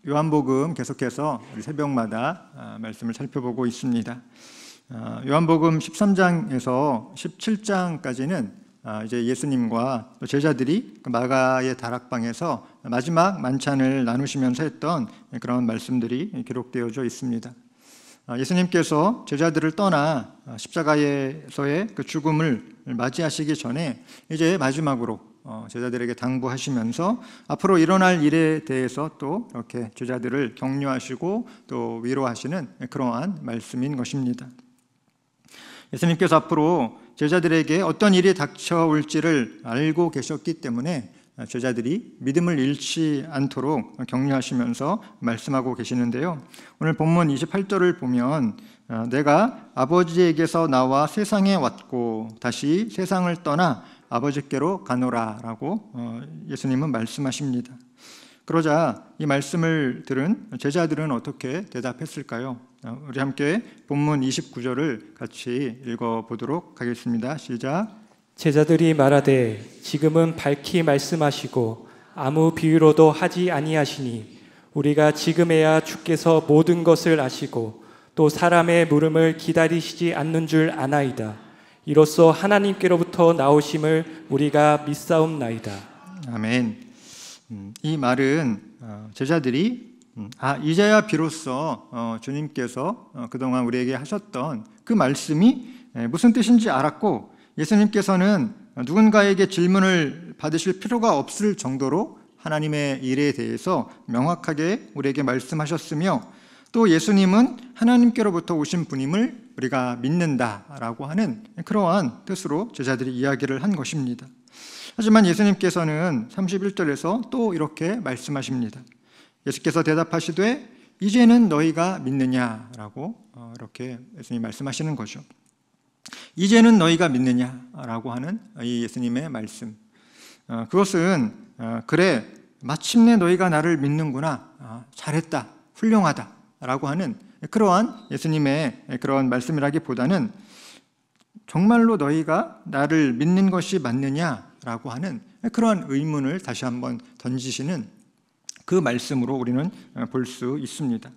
요한복음 계속해서 우리 새벽마다 말씀을 살펴보고 있습니다. 요한복음 13장에서 17장까지는 이제 예수님과 또 제자들이 마가의 다락방에서 마지막 만찬을 나누시면서 했던 그런 말씀들이 기록되어져 있습니다. 예수님께서 제자들을 떠나 십자가에서의 그 죽음을 맞이하시기 전에 이제 마지막으로 제자들에게 당부하시면서 앞으로 일어날 일에 대해서 또 이렇게 제자들을 격려하시고 또 위로하시는 그러한 말씀인 것입니다. 예수님께서 앞으로 제자들에게 어떤 일이 닥쳐올지를 알고 계셨기 때문에 제자들이 믿음을 잃지 않도록 격려하시면서 말씀하고 계시는데요. 오늘 본문 28절을 보면 내가 아버지에게서 나와 세상에 왔고 다시 세상을 떠나 아버지께로 가노라 라고 예수님은 말씀하십니다. 그러자 이 말씀을 들은 제자들은 어떻게 대답했을까요? 우리 함께 본문 29절을 같이 읽어보도록 하겠습니다. 시작. 제자들이 말하되 지금은 밝히 말씀하시고 아무 비유로도 하지 아니하시니 우리가 지금에야 주께서 모든 것을 아시고 또 사람의 물음을 기다리시지 않는 줄 아나이다. 이로써 하나님께로부터 나오심을 우리가 믿사옵나이다. 아멘. 이 말은 제자들이 이제야 비로소 주님께서 그동안 우리에게 하셨던 그 말씀이 무슨 뜻인지 알았고 예수님께서는 누군가에게 질문을 받으실 필요가 없을 정도로 하나님의 일에 대해서 명확하게 우리에게 말씀하셨으며 또 예수님은 하나님께로부터 오신 분임을 우리가 믿는다라고 하는 그러한 뜻으로 제자들이 이야기를 한 것입니다. 하지만 예수님께서는 31절에서 또 이렇게 말씀하십니다. 예수께서 대답하시되 이제는 너희가 믿느냐라고 이렇게 예수님이 말씀하시는 거죠. 이제는 너희가 믿느냐라고 하는 이 예수님의 말씀, 그것은 그래 마침내 너희가 나를 믿는구나, 잘했다, 훌륭하다 라고 하는 그러한 예수님의 그런 말씀이라기보다는 정말로 너희가 나를 믿는 것이 맞느냐라고 하는 그러한 의문을 다시 한번 던지시는 그 말씀으로 우리는 볼 수 있습니다.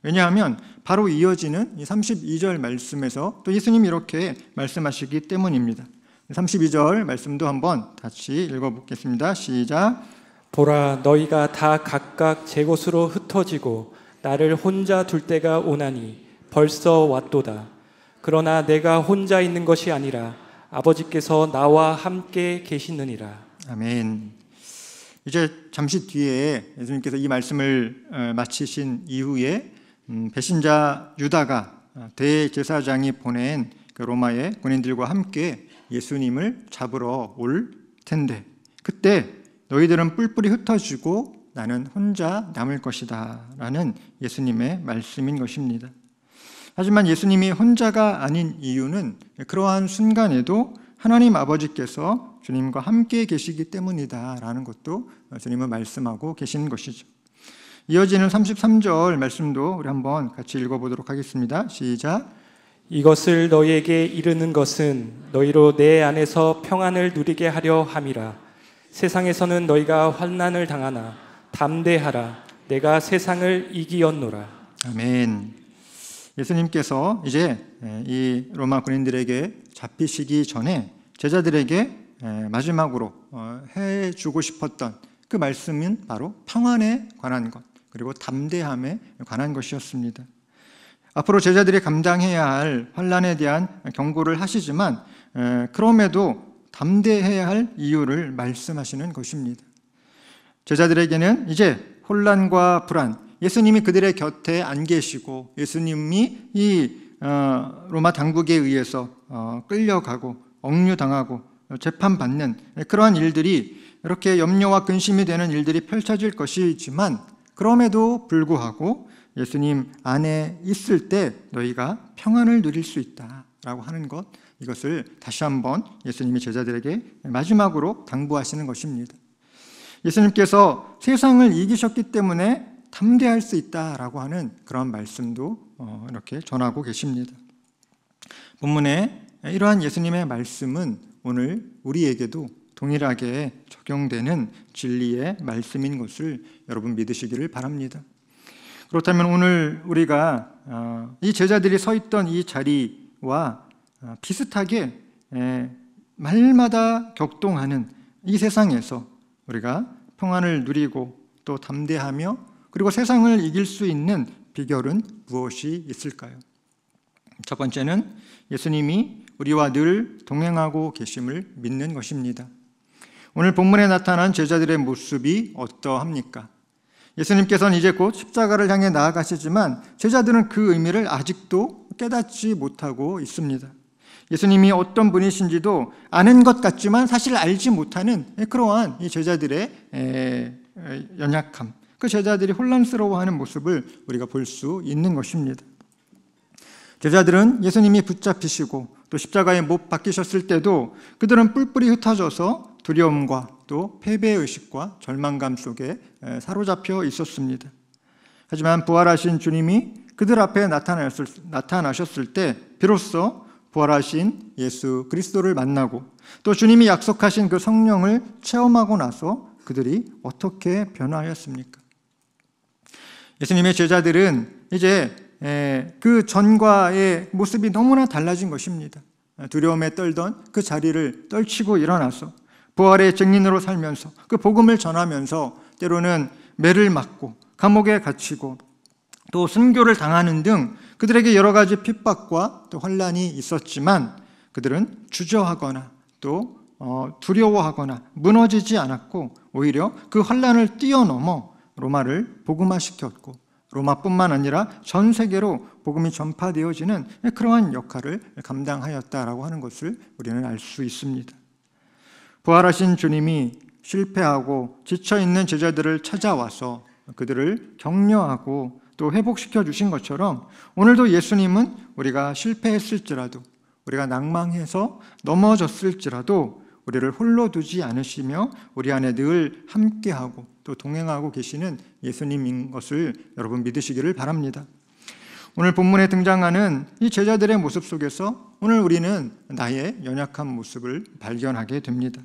왜냐하면 바로 이어지는 이 32절 말씀에서 또 예수님이 이렇게 말씀하시기 때문입니다. 32절 말씀도 한번 같이 읽어보겠습니다. 시작. 보라 너희가 다 각각 제 곳으로 흩어지고 나를 혼자 둘 때가 오나니 벌써 왔도다. 그러나 내가 혼자 있는 것이 아니라 아버지께서 나와 함께 계시느니라. 아멘. 이제 잠시 뒤에 예수님께서 이 말씀을 마치신 이후에 배신자 유다가 대제사장이 보낸 그 로마의 군인들과 함께 예수님을 잡으러 올 텐데 그때 너희들은 뿔뿔이 흩어지고 나는 혼자 남을 것이다 라는 예수님의 말씀인 것입니다. 하지만 예수님이 혼자가 아닌 이유는 그러한 순간에도 하나님 아버지께서 주님과 함께 계시기 때문이다 라는 것도 주님은 말씀하고 계시는 것이죠. 이어지는 33절 말씀도 우리 한번 같이 읽어보도록 하겠습니다. 시작. 이것을 너희에게 이르는 것은 너희로 내 안에서 평안을 누리게 하려 함이라. 세상에서는 너희가 환난을 당하나 담대하라. 내가 세상을 이기었노라. 아멘. 예수님께서 이제 이 로마 군인들에게 잡히시기 전에 제자들에게 마지막으로 해주고 싶었던 그 말씀은 바로 평안에 관한 것 그리고 담대함에 관한 것이었습니다. 앞으로 제자들이 감당해야 할 환난에 대한 경고를 하시지만 그럼에도 담대해야 할 이유를 말씀하시는 것입니다. 제자들에게는 이제 혼란과 불안, 예수님이 그들의 곁에 안 계시고 예수님이 이 로마 당국에 의해서 끌려가고 억류당하고 재판받는 그러한 일들이 이렇게 염려와 근심이 되는 일들이 펼쳐질 것이지만 그럼에도 불구하고 예수님 안에 있을 때 너희가 평안을 누릴 수 있다라고 하는 것, 이것을 다시 한번 예수님이 제자들에게 마지막으로 당부하시는 것입니다. 예수님께서 세상을 이기셨기 때문에 담대할 수 있다라고 하는 그런 말씀도 이렇게 전하고 계십니다. 본문에 이러한 예수님의 말씀은 오늘 우리에게도 동일하게 적용되는 진리의 말씀인 것을 여러분 믿으시기를 바랍니다. 그렇다면 오늘 우리가 이 제자들이 서 있던 이 자리와 비슷하게 말마다 격동하는 이 세상에서 우리가 평안을 누리고 또 담대하며 그리고 세상을 이길 수 있는 비결은 무엇이 있을까요? 첫 번째는 예수님이 우리와 늘 동행하고 계심을 믿는 것입니다. 오늘 본문에 나타난 제자들의 모습이 어떠합니까? 예수님께서는 이제 곧 십자가를 향해 나아가시지만 제자들은 그 의미를 아직도 깨닫지 못하고 있습니다. 예수님이 어떤 분이신지도 아는 것 같지만 사실 알지 못하는 그러한 이 제자들의 연약함, 그 제자들이 혼란스러워하는 모습을 우리가 볼 수 있는 것입니다. 제자들은 예수님이 붙잡히시고 또 십자가에 못 박히셨을 때도 그들은 뿔뿔이 흩어져서 두려움과 또 패배의식과 절망감 속에 사로잡혀 있었습니다. 하지만 부활하신 주님이 그들 앞에 나타나셨을 때 비로소 부활하신 예수 그리스도를 만나고 또 주님이 약속하신 그 성령을 체험하고 나서 그들이 어떻게 변화하였습니까? 예수님의 제자들은 이제 그 전과의 모습이 너무나 달라진 것입니다. 두려움에 떨던 그 자리를 떨치고 일어나서 부활의 증인으로 살면서 그 복음을 전하면서 때로는 매를 맞고 감옥에 갇히고 또 순교를 당하는 등 그들에게 여러 가지 핍박과 또 환난이 있었지만 그들은 주저하거나 또 두려워하거나 무너지지 않았고 오히려 그 환난을 뛰어넘어 로마를 복음화시켰고 로마뿐만 아니라 전 세계로 복음이 전파되어지는 그러한 역할을 감당하였다라고 하는 것을 우리는 알 수 있습니다. 부활하신 주님이 실패하고 지쳐있는 제자들을 찾아와서 그들을 격려하고 또 회복시켜 주신 것처럼 오늘도 예수님은 우리가 실패했을지라도 우리가 낭망해서 넘어졌을지라도 우리를 홀로 두지 않으시며 우리 안에 늘 함께하고 또 동행하고 계시는 예수님인 것을 여러분 믿으시기를 바랍니다. 오늘 본문에 등장하는 이 제자들의 모습 속에서 오늘 우리는 나의 연약한 모습을 발견하게 됩니다.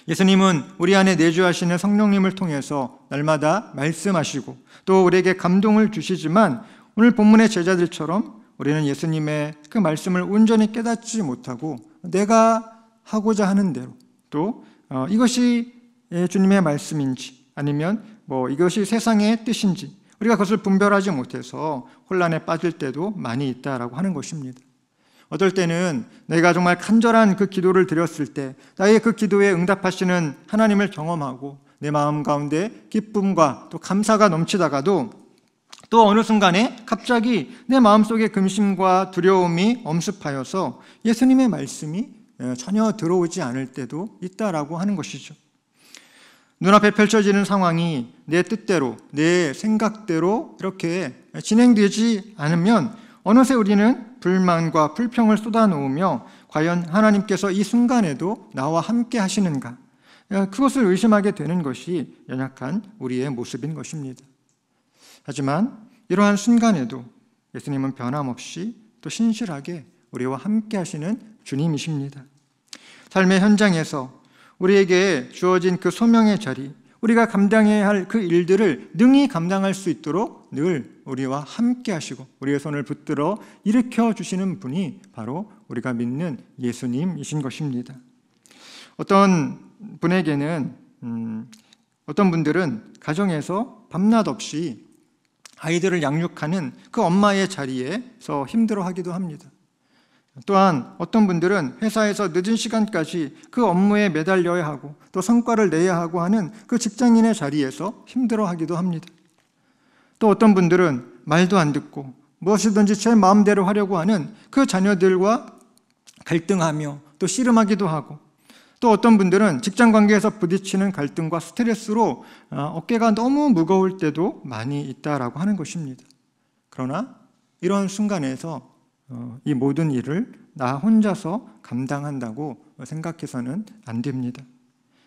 예수님은 우리 안에 내주하시는 성령님을 통해서 날마다 말씀하시고 또 우리에게 감동을 주시지만 오늘 본문의 제자들처럼 우리는 예수님의 그 말씀을 온전히 깨닫지 못하고 내가 하고자 하는 대로 또 이것이 주님의 말씀인지 아니면 이것이 세상의 뜻인지 우리가 그것을 분별하지 못해서 혼란에 빠질 때도 많이 있다라고 하는 것입니다. 어떨 때는 내가 정말 간절한 그 기도를 드렸을 때 나의 그 기도에 응답하시는 하나님을 경험하고 내 마음 가운데 기쁨과 또 감사가 넘치다가도 또 어느 순간에 갑자기 내 마음속에 근심과 두려움이 엄습하여서 예수님의 말씀이 전혀 들어오지 않을 때도 있다라고 하는 것이죠. 눈앞에 펼쳐지는 상황이 내 뜻대로 내 생각대로 이렇게 진행되지 않으면 어느새 우리는 불만과 불평을 쏟아놓으며 과연 하나님께서 이 순간에도 나와 함께 하시는가? 그것을 의심하게 되는 것이 연약한 우리의 모습인 것입니다. 하지만 이러한 순간에도 예수님은 변함없이 또 신실하게 우리와 함께 하시는 주님이십니다. 삶의 현장에서 우리에게 주어진 그 소명의 자리, 우리가 감당해야 할 그 일들을 능히 감당할 수 있도록 늘 우리와 함께 하시고 우리의 손을 붙들어 일으켜 주시는 분이 바로 우리가 믿는 예수님이신 것입니다. 어떤 분들은 가정에서 밤낮 없이 아이들을 양육하는 그 엄마의 자리에서 힘들어하기도 합니다. 또한 어떤 분들은 회사에서 늦은 시간까지 그 업무에 매달려야 하고 또 성과를 내야 하고 하는 그 직장인의 자리에서 힘들어하기도 합니다. 또 어떤 분들은 말도 안 듣고 무엇이든지 제 마음대로 하려고 하는 그 자녀들과 갈등하며 또 씨름하기도 하고 또 어떤 분들은 직장 관계에서 부딪히는 갈등과 스트레스로 어깨가 너무 무거울 때도 많이 있다라고 하는 것입니다. 그러나 이런 순간에서 이 모든 일을 나 혼자서 감당한다고 생각해서는 안 됩니다.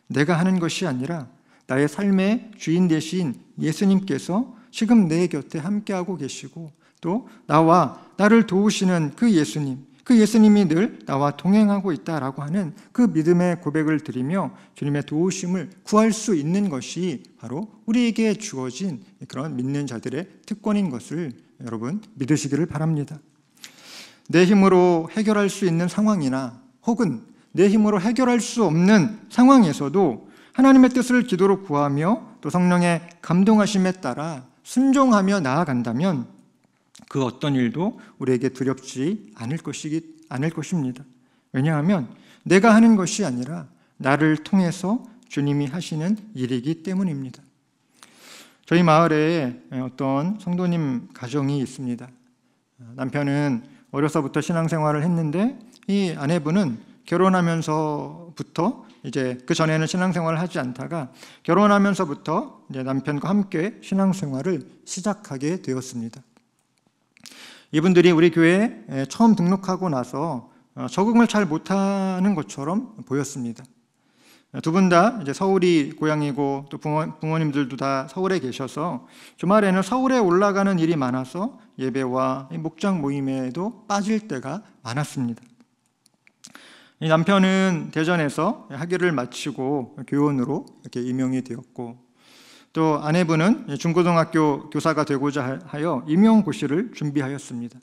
내가 하는 것이 아니라 나의 삶의 주인 되신 예수님께서 지금 내 곁에 함께하고 계시고 또 나와 나를 도우시는 그 예수님, 그 예수님이 늘 나와 동행하고 있다라고 하는 그 믿음의 고백을 드리며 주님의 도우심을 구할 수 있는 것이 바로 우리에게 주어진 그런 믿는 자들의 특권인 것을 여러분 믿으시기를 바랍니다. 내 힘으로 해결할 수 있는 상황이나 혹은 내 힘으로 해결할 수 없는 상황에서도 하나님의 뜻을 기도로 구하며 또 성령의 감동하심에 따라 순종하며 나아간다면 그 어떤 일도 우리에게 두렵지 않을 것입니다. 왜냐하면 내가 하는 것이 아니라 나를 통해서 주님이 하시는 일이기 때문입니다. 저희 마을에 어떤 성도님 가정이 있습니다. 남편은 어려서부터 신앙생활을 했는데 이 아내분은 결혼하면서부터 이제 그 전에는 신앙생활을 하지 않다가 결혼하면서부터 이제 남편과 함께 신앙생활을 시작하게 되었습니다. 이분들이 우리 교회에 처음 등록하고 나서 적응을 잘 못하는 것처럼 보였습니다. 두 분 다 이제 서울이 고향이고 또 부모님들도 다 서울에 계셔서 주말에는 서울에 올라가는 일이 많아서 예배와 목장 모임에도 빠질 때가 많았습니다. 이 남편은 대전에서 학위를 마치고 교원으로 이렇게 임용이 되었고 또 아내분은 중고등학교 교사가 되고자 하여 임용고시를 준비하였습니다.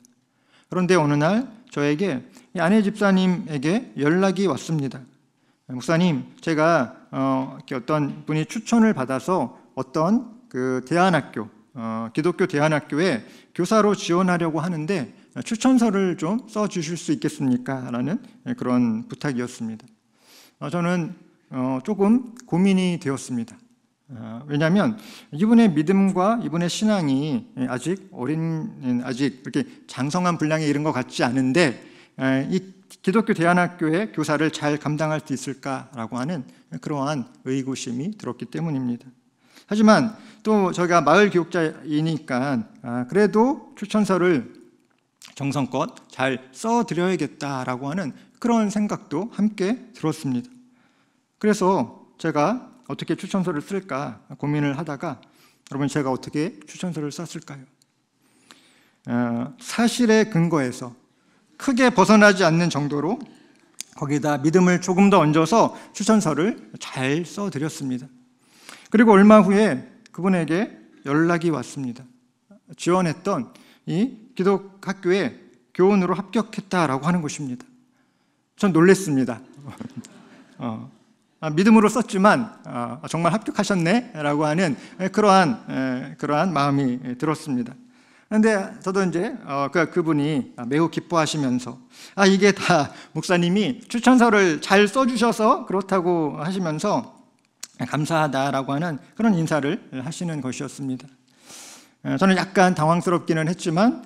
그런데 어느 날 저에게 이 아내 집사님에게 연락이 왔습니다. 목사님, 제가 이렇게 어떤 분이 추천을 받아서 어떤 그 대안학교, 기독교 대안학교에 교사로 지원하려고 하는데 추천서를 좀 써주실 수 있겠습니까? 라는 그런 부탁이었습니다. 저는 조금 고민이 되었습니다. 왜냐하면 이분의 믿음과 이분의 신앙이 아직 아직 이렇게 장성한 분량에 이른 것 같지 않은데 이 기독교 대안학교의 교사를 잘 감당할 수 있을까라고 하는 그러한 의구심이 들었기 때문입니다. 하지만 또 저희가 마을 교육자이니까 그래도 추천서를 정성껏 잘 써드려야겠다라고 하는 그런 생각도 함께 들었습니다. 그래서 제가 어떻게 추천서를 쓸까 고민을 하다가 여러분 제가 어떻게 추천서를 썼을까요? 사실에 근거해서 크게 벗어나지 않는 정도로 거기다 믿음을 조금 더 얹어서 추천서를 잘 써드렸습니다. 그리고 얼마 후에 그분에게 연락이 왔습니다. 지원했던 이 기독학교에 교원으로 합격했다라고 하는 것입니다. 전 놀랐습니다. 믿음으로 썼지만 정말 합격하셨네 라고 하는 그러한 마음이 들었습니다. 그런데 저도 이제 그분이 매우 기뻐하시면서 이게 다 목사님이 추천서를 잘 써주셔서 그렇다고 하시면서 감사하다라고 하는 그런 인사를 하시는 것이었습니다. 저는 약간 당황스럽기는 했지만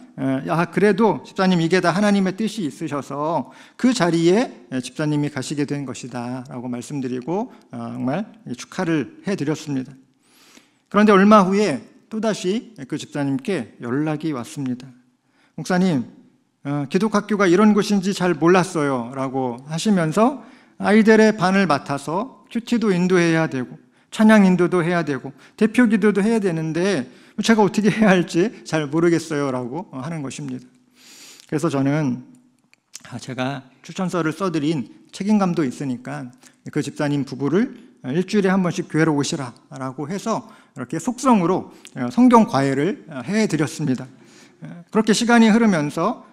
그래도 집사님 이게 다 하나님의 뜻이 있으셔서 그 자리에 집사님이 가시게 된 것이다 라고 말씀드리고 정말 축하를 해드렸습니다. 그런데 얼마 후에 또다시 그 집사님께 연락이 왔습니다. 목사님, 기독학교가 이런 곳인지 잘 몰랐어요 라고 하시면서 아이들의 반을 맡아서 큐티도 인도해야 되고 찬양 인도도 해야 되고 대표 기도도 해야 되는데 제가 어떻게 해야 할지 잘 모르겠어요 라고 하는 것입니다. 그래서 저는 제가 추천서를 써드린 책임감도 있으니까 그 집사님 부부를 일주일에 한 번씩 교회로 오시라 라고 해서 이렇게 속성으로 성경 과외를 해드렸습니다. 그렇게 시간이 흐르면서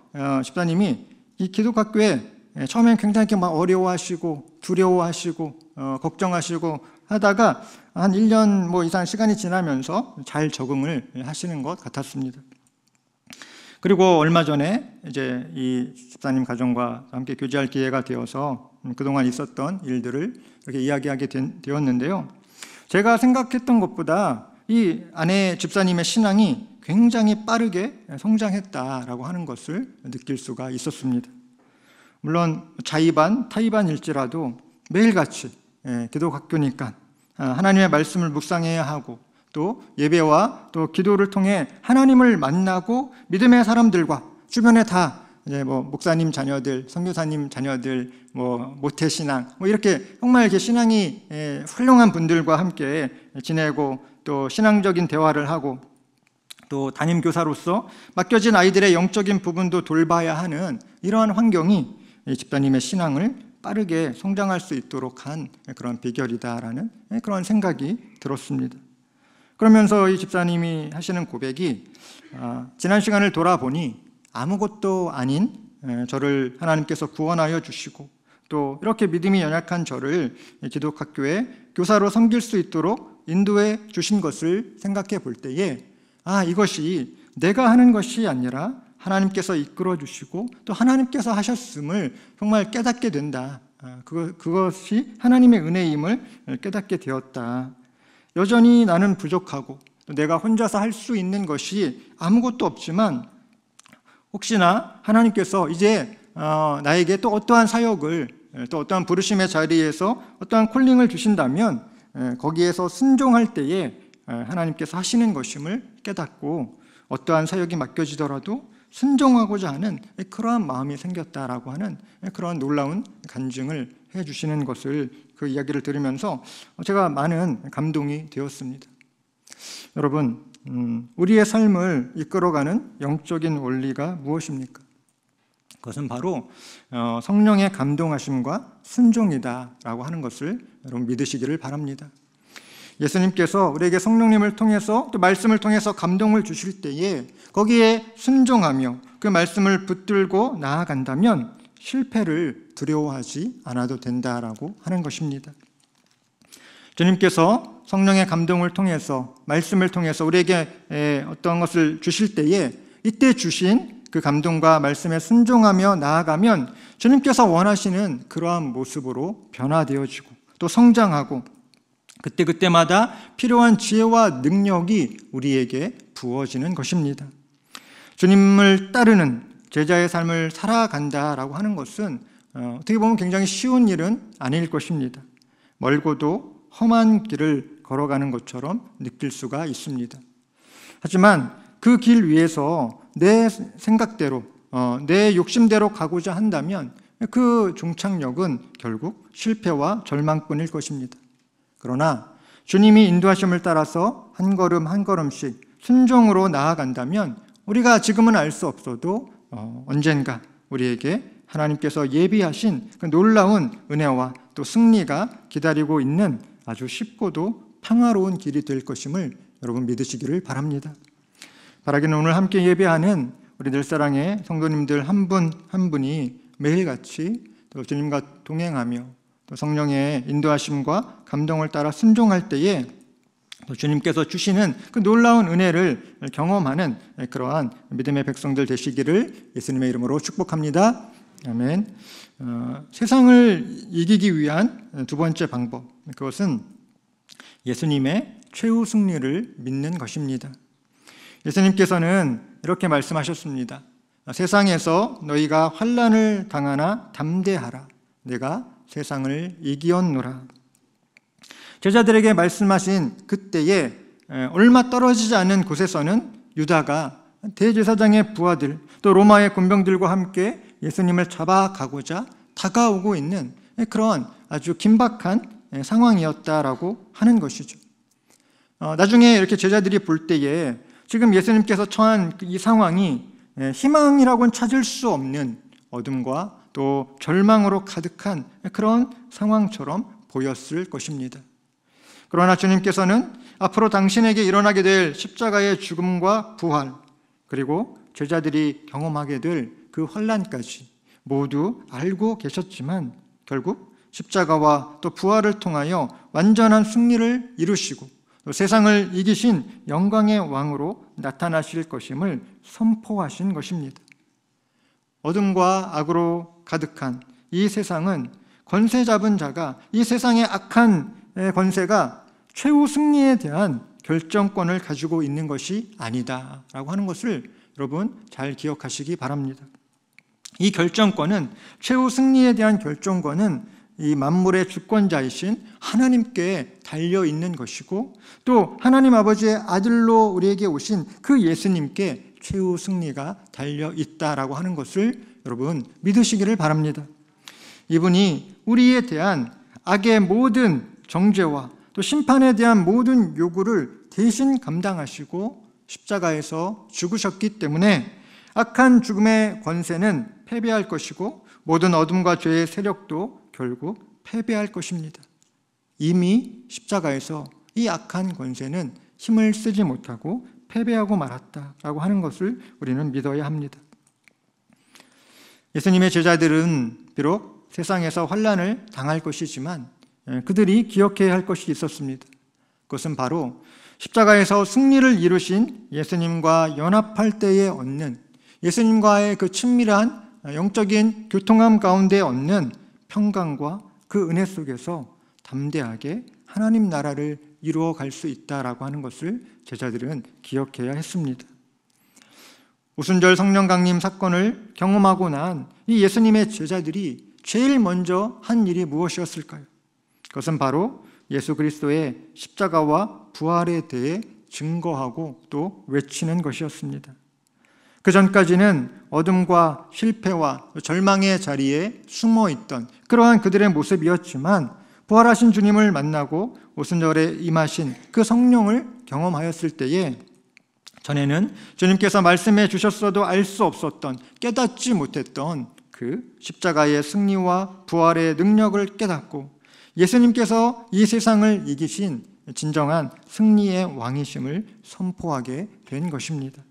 집사님이 이 기독학교에 처음엔 굉장히 막 어려워하시고 두려워하시고 걱정하시고 하다가 한 1년 이상 시간이 지나면서 잘 적응을 하시는 것 같았습니다. 그리고 얼마 전에 이제 이 집사님 가정과 함께 교제할 기회가 되어서 그동안 있었던 일들을 이렇게 이야기하게 되었는데요. 제가 생각했던 것보다 이 아내 집사님의 신앙이 굉장히 빠르게 성장했다라고 하는 것을 느낄 수가 있었습니다. 물론 자의반, 타의반일지라도 매일같이 기독학교니까 하나님의 말씀을 묵상해야 하고 또 예배와 또 기도를 통해 하나님을 만나고 믿음의 사람들과 주변에 다 목사님 자녀들, 선교사님 자녀들, 모태신앙 이렇게 정말 이렇게 신앙이 훌륭한 분들과 함께 지내고 또 신앙적인 대화를 하고 또 담임교사로서 맡겨진 아이들의 영적인 부분도 돌봐야 하는 이러한 환경이 이 집사님의 신앙을 빠르게 성장할 수 있도록 한 그런 비결이다라는 그런 생각이 들었습니다. 그러면서 이 집사님이 하시는 고백이 지난 시간을 돌아보니 아무것도 아닌 저를 하나님께서 구원하여 주시고 또 이렇게 믿음이 연약한 저를 기독학교에 교사로 섬길 수 있도록 인도해 주신 것을 생각해 볼 때에 이것이 내가 하는 것이 아니라 하나님께서 이끌어 주시고 또 하나님께서 하셨음을 정말 깨닫게 된다. 그것이 하나님의 은혜임을 깨닫게 되었다. 여전히 나는 부족하고 또 내가 혼자서 할 수 있는 것이 아무것도 없지만 혹시나 하나님께서 이제 나에게 또 어떠한 사역을 또 어떠한 부르심의 자리에서 어떠한 콜링을 주신다면 거기에서 순종할 때에 하나님께서 하시는 것임을 깨닫고 어떠한 사역이 맡겨지더라도 순종하고자 하는 그러한 마음이 생겼다라고 하는 그러한 놀라운 간증을 해주시는 것을 그 이야기를 들으면서 제가 많은 감동이 되었습니다. 여러분, 우리의 삶을 이끌어가는 영적인 원리가 무엇입니까? 그것은 바로 성령의 감동하심과 순종이다라고 하는 것을 여러분 믿으시기를 바랍니다. 예수님께서 우리에게 성령님을 통해서 또 말씀을 통해서 감동을 주실 때에 거기에 순종하며 그 말씀을 붙들고 나아간다면 실패를 두려워하지 않아도 된다라고 하는 것입니다. 주님께서 성령의 감동을 통해서 말씀을 통해서 우리에게 어떤 것을 주실 때에 이때 주신 그 감동과 말씀에 순종하며 나아가면 주님께서 원하시는 그러한 모습으로 변화되어지고 또 성장하고 그때마다 필요한 지혜와 능력이 우리에게 부어지는 것입니다. 주님을 따르는 제자의 삶을 살아간다라고 하는 것은 어떻게 보면 굉장히 쉬운 일은 아닐 것입니다. 멀고도 험한 길을 걸어가는 것처럼 느낄 수가 있습니다. 하지만 그 길 위에서 내 생각대로 내 욕심대로 가고자 한다면 그 종착역은 결국 실패와 절망뿐일 것입니다. 그러나 주님이 인도하심을 따라서 한 걸음 한 걸음씩 순종으로 나아간다면 우리가 지금은 알 수 없어도 언젠가 우리에게 하나님께서 예비하신 그 놀라운 은혜와 또 승리가 기다리고 있는 아주 쉽고도 평화로운 길이 될 것임을 여러분 믿으시기를 바랍니다. 바라기는 오늘 함께 예배하는 우리 늘사랑의 성도님들 한 분 한 분이 매일같이 또 주님과 동행하며 또 성령의 인도하심과 감동을 따라 순종할 때에 또 주님께서 주시는 그 놀라운 은혜를 경험하는 그러한 믿음의 백성들 되시기를 예수님의 이름으로 축복합니다. 아멘. 세상을 이기기 위한 두 번째 방법, 그것은 예수님의 최후 승리를 믿는 것입니다. 예수님께서는 이렇게 말씀하셨습니다. 세상에서 너희가 환난을 당하나 담대하라. 내가 세상을 이기었노라. 제자들에게 말씀하신 그때에 얼마 떨어지지 않은 곳에서는 유다가 대제사장의 부하들 또 로마의 군병들과 함께 예수님을 잡아가고자 다가오고 있는 그런 아주 긴박한 상황이었다라고 하는 것이죠. 나중에 이렇게 제자들이 볼 때에 지금 예수님께서 처한 이 상황이 희망이라고는 찾을 수 없는 어둠과 또 절망으로 가득한 그런 상황처럼 보였을 것입니다. 그러나 주님께서는 앞으로 당신에게 일어나게 될 십자가의 죽음과 부활, 그리고 제자들이 경험하게 될 그 환난까지 모두 알고 계셨지만 결국 십자가와 또 부활을 통하여 완전한 승리를 이루시고 또 세상을 이기신 영광의 왕으로 나타나실 것임을 선포하신 것입니다. 어둠과 악으로 가득한 이 세상은 권세 잡은 자가, 이 세상의 악한 권세가 최후 승리에 대한 결정권을 가지고 있는 것이 아니다라고 하는 것을 여러분 잘 기억하시기 바랍니다. 이 결정권은, 최후 승리에 대한 결정권은 이 만물의 주권자이신 하나님께 달려있는 것이고 또 하나님 아버지의 아들로 우리에게 오신 그 예수님께 최후 승리가 달려있다라고 하는 것을 여러분 믿으시기를 바랍니다. 이분이 우리에 대한 악의 모든 정죄와 또 심판에 대한 모든 요구를 대신 감당하시고 십자가에서 죽으셨기 때문에 악한 죽음의 권세는 패배할 것이고 모든 어둠과 죄의 세력도 결국 패배할 것입니다. 이미 십자가에서 이 악한 권세는 힘을 쓰지 못하고 패배하고 말았다라고 하는 것을 우리는 믿어야 합니다. 예수님의 제자들은 비록 세상에서 환난을 당할 것이지만 그들이 기억해야 할 것이 있었습니다. 그것은 바로 십자가에서 승리를 이루신 예수님과 연합할 때에 얻는, 예수님과의 그 친밀한 영적인 교통함 가운데 얻는 평강과 그 은혜 속에서 담대하게 하나님 나라를 이루어 갈 수 있다라고 하는 것을 제자들은 기억해야 했습니다. 오순절 성령 강림 사건을 경험하고 난 이 예수님의 제자들이 제일 먼저 한 일이 무엇이었을까요? 그것은 바로 예수 그리스도의 십자가와 부활에 대해 증거하고 또 외치는 것이었습니다. 그 전까지는 어둠과 실패와 절망의 자리에 숨어 있던 그러한 그들의 모습이었지만 부활하신 주님을 만나고 오순절에 임하신 그 성령을 경험하였을 때에 전에는 주님께서 말씀해 주셨어도 알 수 없었던, 깨닫지 못했던 그 십자가의 승리와 부활의 능력을 깨닫고 예수님께서 이 세상을 이기신 진정한 승리의 왕이심을 선포하게 된 것입니다.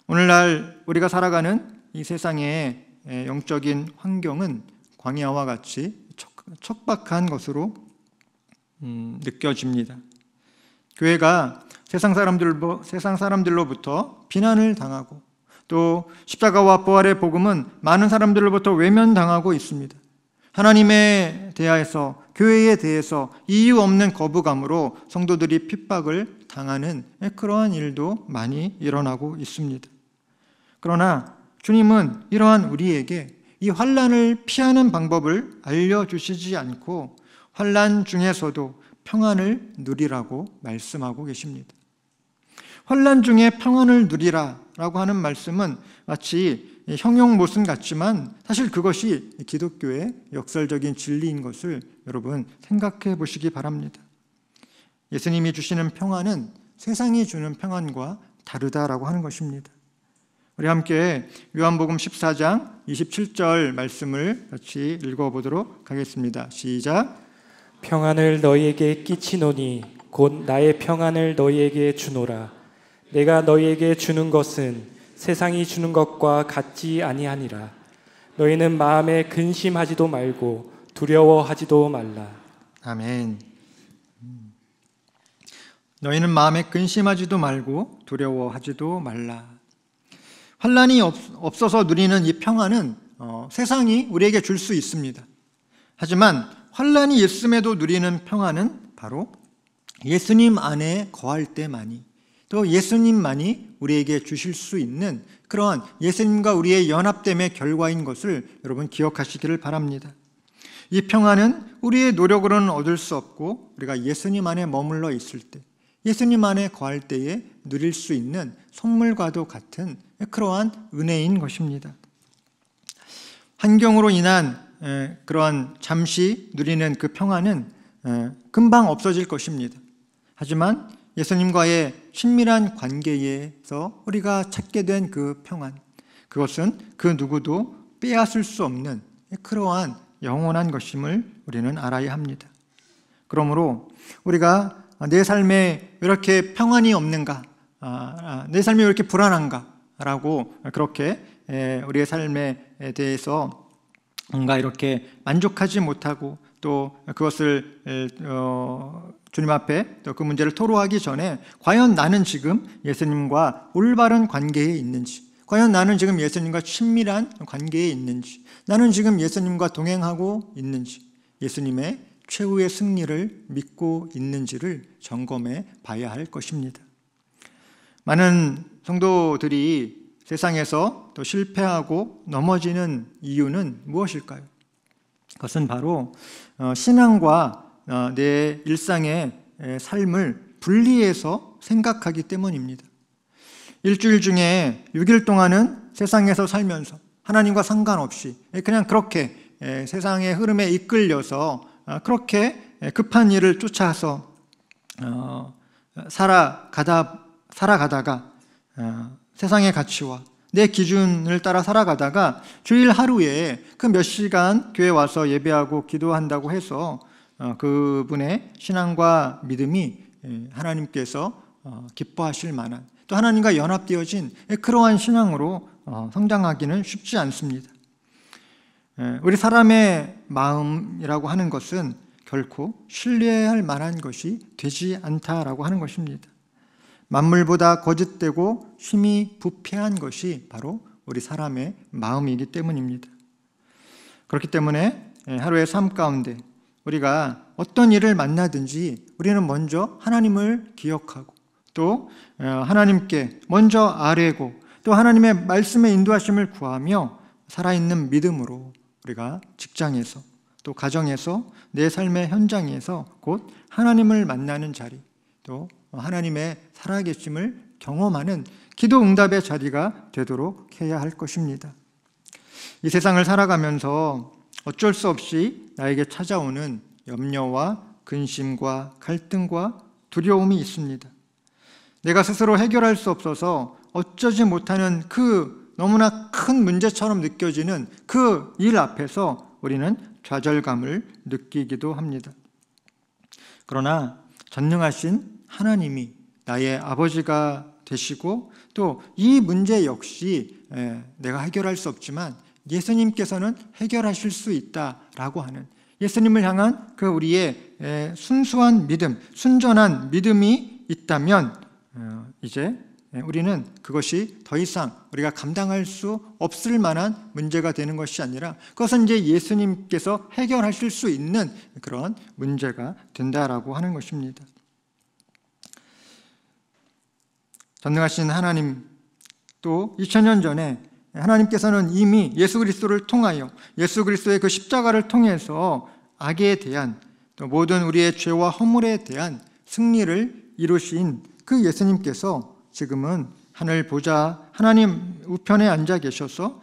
오늘날 우리가 살아가는 이 세상의 영적인 환경은 광야와 같이 척박한 것으로 느껴집니다. 교회가 세상 사람들로부터 비난을 당하고 또 십자가와 부활의 복음은 많은 사람들로부터 외면당하고 있습니다. 하나님에 대해서, 교회에 대해서 이유 없는 거부감으로 성도들이 핍박을 당하는 그러한 일도 많이 일어나고 있습니다. 그러나 주님은 이러한 우리에게 이 환난을 피하는 방법을 알려주시지 않고 환난 중에서도 평안을 누리라고 말씀하고 계십니다. 환난 중에 평안을 누리라라고 하는 말씀은 마치 형용 모순 같지만 사실 그것이 기독교의 역설적인 진리인 것을 여러분 생각해 보시기 바랍니다. 예수님이 주시는 평안은 세상이 주는 평안과 다르다라고 하는 것입니다. 우리 함께 요한복음 14장 27절 말씀을 같이 읽어보도록 하겠습니다. 시작. 평안을 너희에게 끼치노니 곧 나의 평안을 너희에게 주노라. 내가 너희에게 주는 것은 세상이 주는 것과 같지 아니하니라. 너희는 마음에 근심하지도 말고 두려워하지도 말라. 아멘. 너희는 마음에 근심하지도 말고 두려워하지도 말라. 환난이 없어서 누리는 이 평안은 세상이 우리에게 줄 수 있습니다. 하지만 환난이 있음에도 누리는 평안은 바로 예수님 안에 거할 때만이, 또 예수님만이 우리에게 주실 수 있는 그러한 예수님과 우리의 연합됨의 결과인 것을 여러분 기억하시기를 바랍니다. 이 평안은 우리의 노력으로는 얻을 수 없고 우리가 예수님 안에 머물러 있을 때, 예수님 안에 거할 때에 누릴 수 있는 선물과도 같은 그러한 은혜인 것입니다. 환경으로 인한 그러한 잠시 누리는 그 평안은 금방 없어질 것입니다. 하지만 예수님과의 친밀한 관계에서 우리가 찾게 된 그 평안, 그것은 그 누구도 빼앗을 수 없는 그러한 영원한 것임을 우리는 알아야 합니다. 그러므로 우리가 내 삶에 왜 이렇게 평안이 없는가, 내 삶이 왜 이렇게 불안한가 라고 그렇게 우리의 삶에 대해서 뭔가 이렇게 만족하지 못하고 또 그것을 주님 앞에 또 그 문제를 토로하기 전에 과연 나는 지금 예수님과 올바른 관계에 있는지, 과연 나는 지금 예수님과 친밀한 관계에 있는지, 나는 지금 예수님과 동행하고 있는지, 예수님의 최후의 승리를 믿고 있는지를 점검해 봐야 할 것입니다. 많은 성도들이 세상에서 또 실패하고 넘어지는 이유는 무엇일까요? 그것은 바로 신앙과 내 일상의 삶을 분리해서 생각하기 때문입니다. 일주일 중에 6일 동안은 세상에서 살면서 하나님과 상관없이 그냥 그렇게 세상의 흐름에 이끌려서 그렇게 급한 일을 쫓아서 살아가다 살아가다가 세상의 가치와 내 기준을 따라 살아가다가 주일 하루에 그 몇 시간 교회 와서 예배하고 기도한다고 해서 그분의 신앙과 믿음이 하나님께서 기뻐하실 만한, 또 하나님과 연합되어진 그러한 신앙으로 성장하기는 쉽지 않습니다. 우리 사람의 마음이라고 하는 것은 결코 신뢰할 만한 것이 되지 않다라고 하는 것입니다. 만물보다 거짓되고 힘이 부패한 것이 바로 우리 사람의 마음이기 때문입니다. 그렇기 때문에 하루의 삶 가운데 우리가 어떤 일을 만나든지 우리는 먼저 하나님을 기억하고 또 하나님께 먼저 아뢰고 또 하나님의 말씀의 인도하심을 구하며 살아있는 믿음으로 우리가 직장에서 또 가정에서 내 삶의 현장에서 곧 하나님을 만나는 자리, 또 하나님의 살아계심을 경험하는 기도 응답의 자리가 되도록 해야 할 것입니다. 이 세상을 살아가면서 어쩔 수 없이 나에게 찾아오는 염려와 근심과 갈등과 두려움이 있습니다. 내가 스스로 해결할 수 없어서 어쩌지 못하는 그 너무나 큰 문제처럼 느껴지는 그 일 앞에서 우리는 좌절감을 느끼기도 합니다. 그러나 전능하신 하나님이 나의 아버지가 되시고 또 이 문제 역시 내가 해결할 수 없지만 예수님께서는 해결하실 수 있다라고 하는 예수님을 향한 그 우리의 순수한 믿음, 순전한 믿음이 있다면 이제 우리는 그것이 더 이상 우리가 감당할 수 없을 만한 문제가 되는 것이 아니라 그것은 이제 예수님께서 해결하실 수 있는 그런 문제가 된다라고 하는 것입니다. 전능하신 하나님, 또 2000년 전에 하나님께서는 이미 예수 그리스도를 통하여 예수 그리스도의 그 십자가를 통해서 악에 대한 또 모든 우리의 죄와 허물에 대한 승리를 이루신 그 예수님께서 지금은 하늘 보좌 하나님 우편에 앉아 계셔서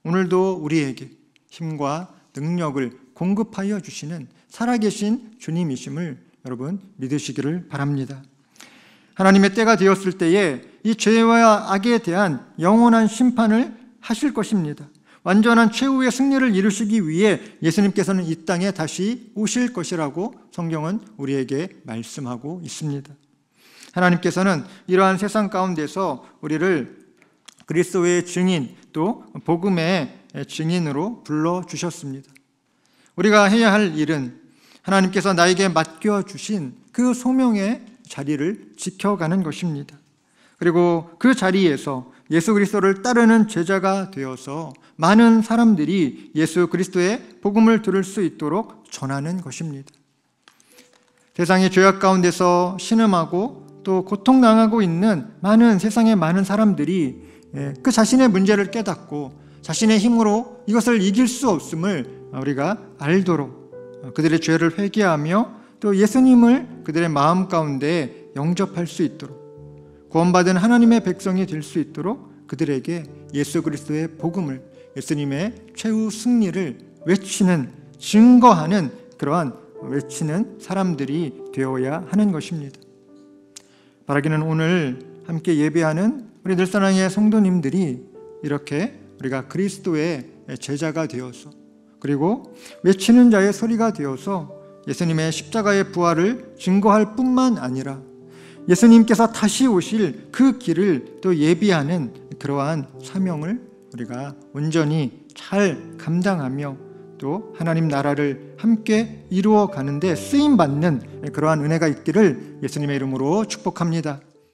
오늘도 우리에게 힘과 능력을 공급하여 주시는 살아계신 주님이심을 여러분 믿으시기를 바랍니다. 하나님의 때가 되었을 때에 이 죄와 악에 대한 영원한 심판을 하실 것입니다. 완전한 최후의 승리를 이루시기 위해 예수님께서는 이 땅에 다시 오실 것이라고 성경은 우리에게 말씀하고 있습니다. 하나님께서는 이러한 세상 가운데서 우리를 그리스도의 증인 또 복음의 증인으로 불러주셨습니다. 우리가 해야 할 일은 하나님께서 나에게 맡겨주신 그 소명의 자리를 지켜가는 것입니다. 그리고 그 자리에서 예수 그리스도를 따르는 제자가 되어서 많은 사람들이 예수 그리스도의 복음을 들을 수 있도록 전하는 것입니다. 세상의 죄악 가운데서 신음하고 또 고통당하고 있는 세상의 많은 사람들이 그 자신의 문제를 깨닫고 자신의 힘으로 이것을 이길 수 없음을 우리가 알도록 그들의 죄를 회개하며 또 예수님을 그들의 마음 가운데 영접할 수 있도록 구원받은 하나님의 백성이 될 수 있도록 그들에게 예수 그리스도의 복음을, 예수님의 최후 승리를 외치는, 증거하는 그러한 외치는 사람들이 되어야 하는 것입니다. 바라기는 오늘 함께 예배하는 우리 늘사랑의 성도님들이 이렇게 우리가 그리스도의 제자가 되어서 그리고 외치는 자의 소리가 되어서 예수님의 십자가의 부활을 증거할 뿐만 아니라 예수님께서 다시 오실 그 길을 또 예비하는 그러한 사명을 우리가 온전히 잘 감당하며 또 하나님 나라를 함께 이루어 가는데 쓰임받는 그러한 은혜가 있기를 예수님의 이름으로 축복합니다.